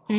Allah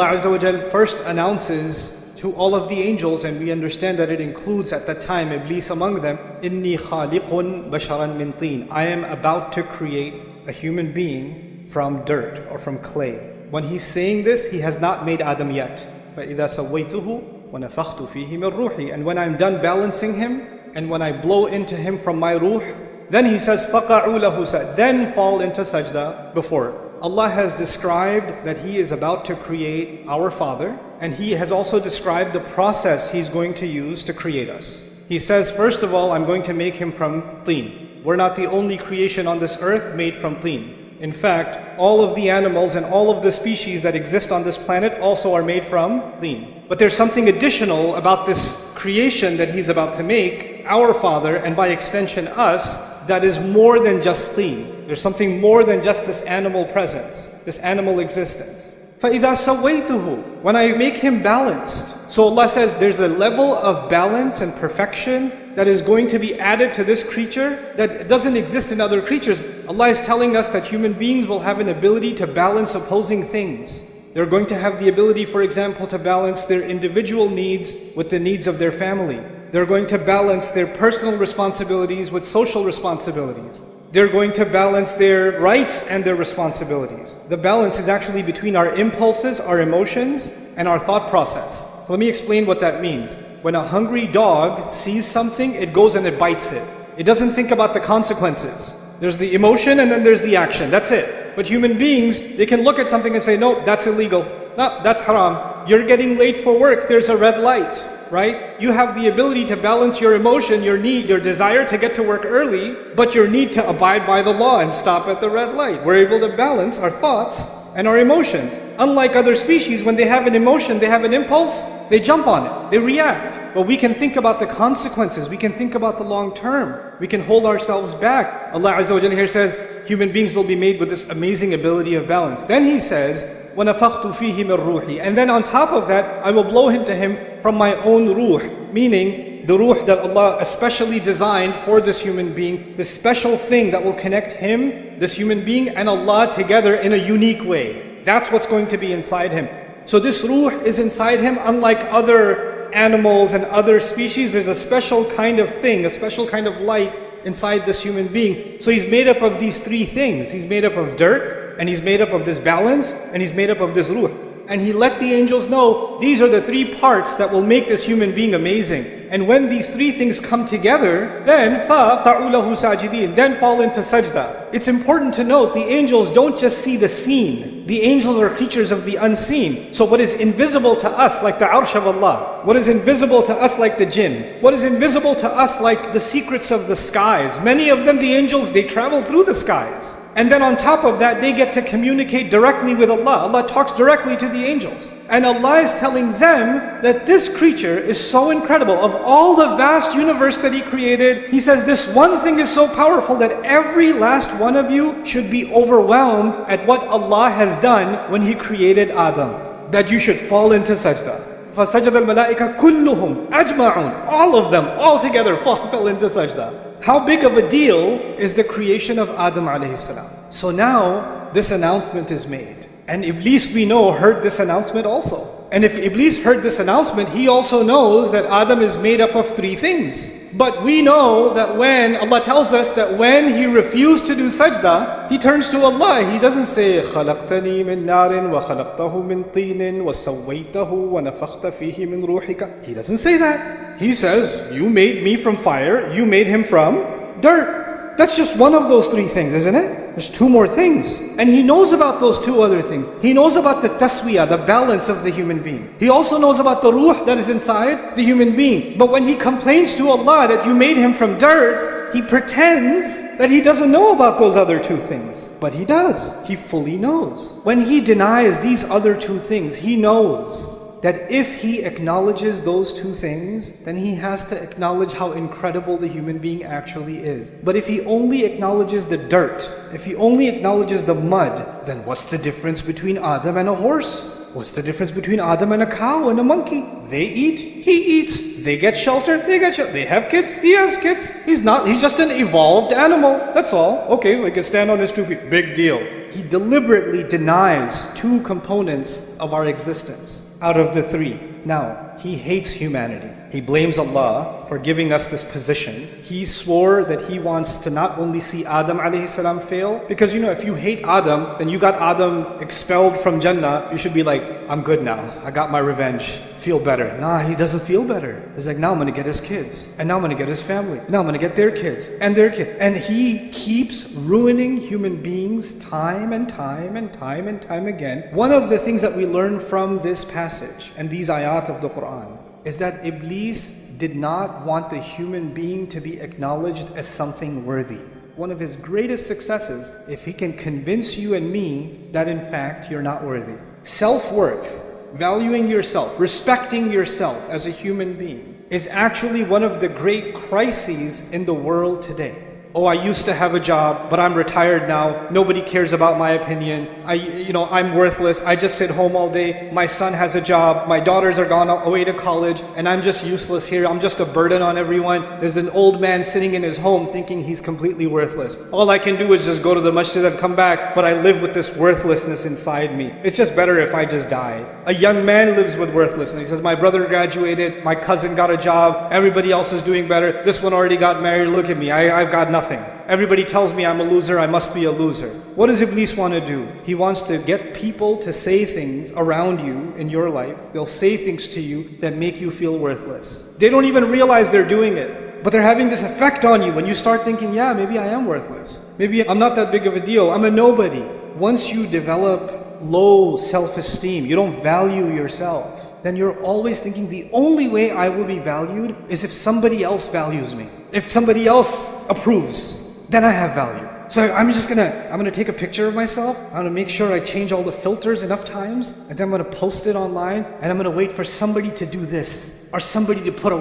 Azza wa Jal first announces to all of the angels, and we understand that it includes at that time Iblis among them, Inni khaliqun basharan min teen. I am about to create a human being from dirt or from clay. When he's saying this, he has not made Adam yet. فَإِذَا سَوَّيْتُهُ وَنَفَخْتُ فِيهِ مِنْ رُوحِي. And when I'm done balancing him, and when I blow into him from my ruh, then he says, فَقَعُوا لَهُ سَجْدًا. Then fall into sajda before. Allah has described that He is about to create our Father, and He has also described the process He's going to use to create us. He says, first of all, I'm going to make him from teen. We're not the only creation on this earth made from teen. In fact, all of the animals and all of the species that exist on this planet also are made from teen. But there's something additional about this creation that He's about to make, our Father, and by extension us, that is more than just teen. There's something more than just this animal presence, this animal existence. فَإِذَا سَوَّيْتُهُ. When I make him balanced. So Allah says there's a level of balance and perfection that is going to be added to this creature that doesn't exist in other creatures. Allah is telling us that human beings will have an ability to balance opposing things. They're going to have the ability, for example, to balance their individual needs with the needs of their family. They're going to balance their personal responsibilities with social responsibilities. They're going to balance their rights and their responsibilities. The balance is actually between our impulses, our emotions, and our thought process. So let me explain what that means. When a hungry dog sees something, it goes and it bites it. It doesn't think about the consequences. There's the emotion and then there's the action. That's it. But human beings, they can look at something and say, no, that's illegal. No, that's haram. You're getting late for work. There's a red light. Right? You have the ability to balance your emotion, your need, your desire to get to work early, but your need to abide by the law and stop at the red light. We're able to balance our thoughts and our emotions. Unlike other species, when they have an emotion, they have an impulse, they jump on it, they react. But we can think about the consequences, we can think about the long term, we can hold ourselves back. Allah Azza wa Jalla here says, human beings will be made with this amazing ability of balance. Then He says, وَنَفَخْتُ فِيهِ مِنْ رُوحِي. And then on top of that, I will blow into him from my own ruh, meaning the ruh that Allah especially designed for this human being, this special thing that will connect him, this human being, and Allah together in a unique way. That's what's going to be inside him. So this ruh is inside him, unlike other animals and other species. There's a special kind of thing, a special kind of light inside this human being. So he's made up of these three things. He's made up of dirt, and he's made up of this balance, and he's made up of this ruh. And He let the angels know, these are the three parts that will make this human being amazing. And when these three things come together, then فَقَعُوا لَهُ سَاجِدِينَ. Then fall into sajda. It's important to note, the angels don't just see the seen. The angels are creatures of the unseen. So what is invisible to us, like the arsh of Allah, what is invisible to us like the jinn, what is invisible to us like the secrets of the skies, many of them, the angels, they travel through the skies. And then on top of that, they get to communicate directly with Allah. Allah talks directly to the angels. And Allah is telling them that this creature is so incredible. Of all the vast universe that He created, He says this one thing is so powerful that every last one of you should be overwhelmed at what Allah has done when He created Adam. That you should fall into sajda. فَسَجَدَ الْمَلَائِكَ كُلُّهُمْ أَجْمَعُونَ. All of them, all together fell into sajda. How big of a deal is the creation of Adam alayhi salam? So now, this announcement is made. And Iblis, we know, heard this announcement also. And if Iblis heard this announcement, he also knows that Adam is made up of three things. But we know that when Allah tells us that when he refused to do sajda, he turns to Allah. He doesn't say خَلَقْتَنِي مِن نَارٍ وَخَلَقْتَهُ مِن طِينٍ وَسَوَّيْتَهُ وَنَفَخْتَ فِيهِ مِن رُوحِكَ. He doesn't say that. He says, you made me from fire, you made him from dirt. That's just one of those three things, isn't it? There's two more things. And he knows about those two other things. He knows about the taswiyah, the balance of the human being. He also knows about the ruh that is inside the human being. But when he complains to Allah that you made him from dirt, he pretends that he doesn't know about those other two things. But he does. He fully knows. When he denies these other two things, he knows that if he acknowledges those two things, then he has to acknowledge how incredible the human being actually is. But if he only acknowledges the dirt, if he only acknowledges the mud, then what's the difference between Adam and a horse? What's the difference between Adam and a cow and a monkey? They eat, he eats. They get shelter, they get shelter. They have kids, he has kids. He's just an evolved animal. That's all. Okay, so he can stand on his 2 feet. Big deal. He deliberately denies 2 components of our existence out of the 3. Now, he hates humanity. He blames Allah for giving us this position. He swore that he wants to not only see Adam alayhi salam fail, because if you hate Adam, then you got Adam expelled from Jannah. You should be like, I'm good now. I got my revenge. Feel better. Nah, he doesn't feel better. He's like, now I'm going to get his kids. And now I'm going to get his family. Now I'm going to get their kids and their kids. And he keeps ruining human beings time and time and time and time again. One of the things that we learn from this passage and these ayat of the Quran is that Iblis did not want the human being to be acknowledged as something worthy. One of his greatest successes, if he can convince you and me that in fact you're not worthy. Self-worth, valuing yourself, respecting yourself as a human being is actually one of the great crises in the world today. Oh, I used to have a job, but I'm retired now. Nobody cares about my opinion. I'm worthless. I just sit home all day. My son has a job. My daughters are gone away to college, and I'm just useless here. I'm just a burden on everyone. There's an old man sitting in his home thinking he's completely worthless. All I can do is just go to the masjid and come back, but I live with this worthlessness inside me. It's just better if I just die. A young man lives with worthlessness. He says, my brother graduated, my cousin got a job, everybody else is doing better. This one already got married. Look at me. I've got nothing. Everybody tells me I'm a loser, I must be a loser. What does Iblis want to do? He wants to get people to say things around you in your life. They'll say things to you that make you feel worthless. They don't even realize they're doing it, but they're having this effect on you when you start thinking, yeah, maybe I am worthless. Maybe I'm not that big of a deal. I'm a nobody. Once you develop low self-esteem, you don't value yourself, then you're always thinking the only way I will be valued is if somebody else values me. If somebody else approves, then I have value. So I'm gonna take a picture of myself. I'm gonna make sure I change all the filters enough times, and then I'm gonna post it online, and I'm gonna wait for somebody to do this, or somebody to put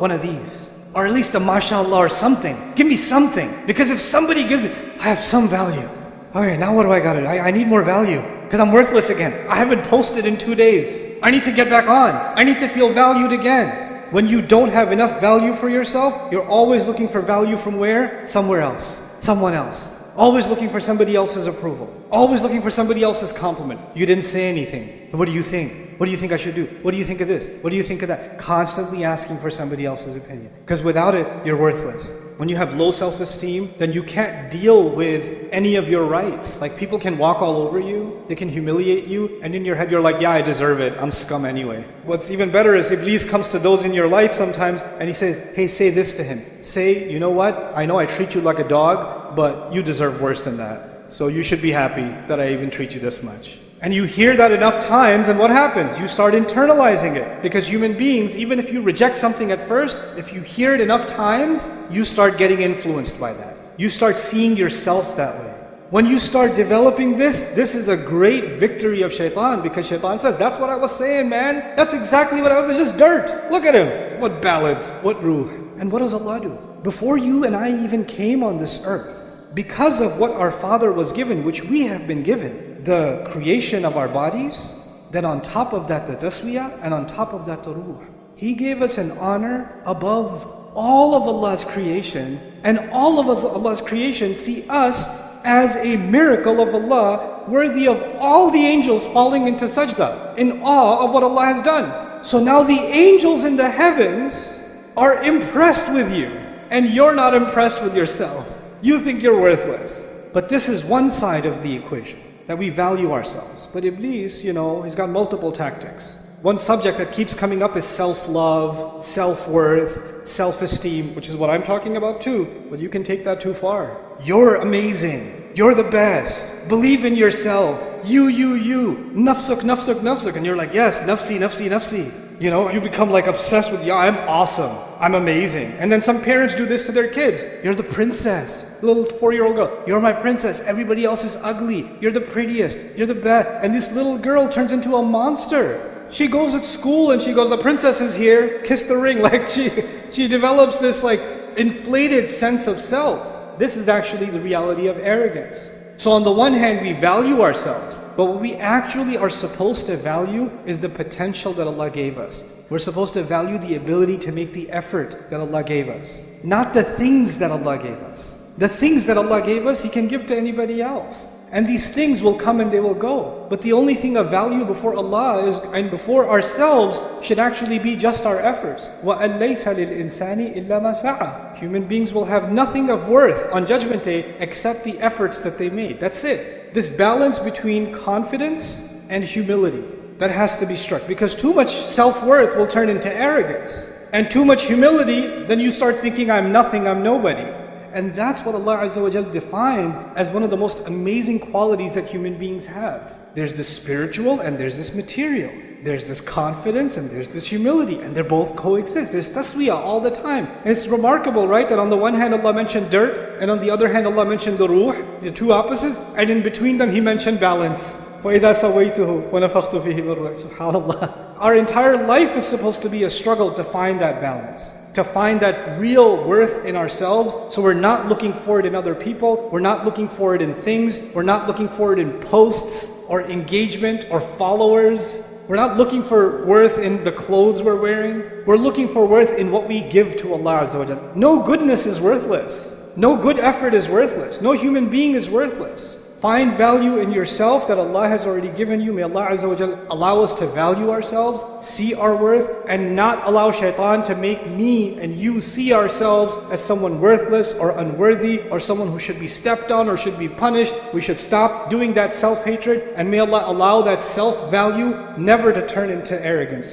one of these, or at least a mashallah or something. Give me something, because if somebody gives me, I have some value. Okay, now what do I gotta do? I need more value, because I'm worthless again. I haven't posted in 2 days. I need to get back on. I need to feel valued again. When you don't have enough value for yourself, you're always looking for value from where? Somewhere else. Someone else. Always looking for somebody else's approval. Always looking for somebody else's compliment. You didn't say anything. What do you think? What do you think I should do? What do you think of this? What do you think of that? Constantly asking for somebody else's opinion. Because without it, you're worthless. When you have low self-esteem, then you can't deal with any of your rights. Like, people can walk all over you, they can humiliate you, and in your head you're like, yeah, I deserve it, I'm scum anyway. What's even better is Iblis comes to those in your life sometimes and he says, hey, say this to him. Say, you know what? I know I treat you like a dog, but you deserve worse than that. So you should be happy that I even treat you this much. And you hear that enough times, and what happens? You start internalizing it. Because human beings, even if you reject something at first, if you hear it enough times, you start getting influenced by that. You start seeing yourself that way. When you start developing this is a great victory of shaitan, because shaitan says, that's what I was saying, man. That's exactly what I was saying, just dirt. Look at him. What ballads, what ruh. And what does Allah do? Before you and I even came on this earth, because of what our father was given, which we have been given, the creation of our bodies, then on top of that the taswiyah, and on top of that the ruh. He gave us an honor above all of Allah's creation, and all of Allah's creation see us as a miracle of Allah, worthy of all the angels falling into sajda, in awe of what Allah has done. So now the angels in the heavens are impressed with you, and you're not impressed with yourself. You think you're worthless. But this is one side of the equation, that we value ourselves. But Iblis, he's got multiple tactics. One subject that keeps coming up is self-love, self-worth, self-esteem, which is what I'm talking about too, but you can take that too far. You're amazing. You're the best. Believe in yourself. You. Nafsuk, nafsuk, nafsuk. And you're like, yes, nafsi, nafsi, nafsi. You become like obsessed with, yeah, I'm awesome. I'm amazing. And then some parents do this to their kids. You're the princess. Little 4-year-old girl. You're my princess. Everybody else is ugly. You're the prettiest. You're the best. And this little girl turns into a monster. She goes at school and she goes, the princess is here. Kiss the ring. Like she develops this like inflated sense of self. This is actually the reality of arrogance. So on the one hand, we value ourselves, but what we actually are supposed to value is the potential that Allah gave us. We're supposed to value the ability to make the effort that Allah gave us, not the things that Allah gave us. The things that Allah gave us, He can give to anybody else. And these things will come and they will go. But the only thing of value before Allah is, and before ourselves, should actually be just our efforts. وَأَن لَيْسَ لِلْإِنسَانِ إِلَّا مَا سَعَى. Human beings will have nothing of worth on Judgment Day except the efforts that they made. That's it. This balance between confidence and humility, that has to be struck. Because too much self-worth will turn into arrogance. And too much humility, then you start thinking, I'm nothing, I'm nobody. And that's what Allah Azza wa Jal defined as one of the most amazing qualities that human beings have. There's this spiritual and there's this material. There's this confidence and there's this humility, and they both coexist. There's taswiyah all the time. And it's remarkable, right, that on the one hand Allah mentioned dirt, and on the other hand Allah mentioned the ruh, the two opposites, and in between them He mentioned balance. فَإِذَا سَوَيْتُهُ وَنَفَخْتُ فِيهِ مِنْ رُوحِي. SubhanAllah. Our entire life is supposed to be a struggle to find that balance, to find that real worth in ourselves. So we're not looking for it in other people, we're not looking for it in things, we're not looking for it in posts or engagement or followers. We're not looking for worth in the clothes we're wearing. We're looking for worth in what we give to Allah Azza wa Jalla. No goodness is worthless. No good effort is worthless. No human being is worthless. Find value in yourself that Allah has already given you. May Allah Azza wa Jal allow us to value ourselves, see our worth, and not allow shaitan to make me and you see ourselves as someone worthless or unworthy or someone who should be stepped on or should be punished. We should stop doing that self-hatred, and may Allah allow that self-value never to turn into arrogance.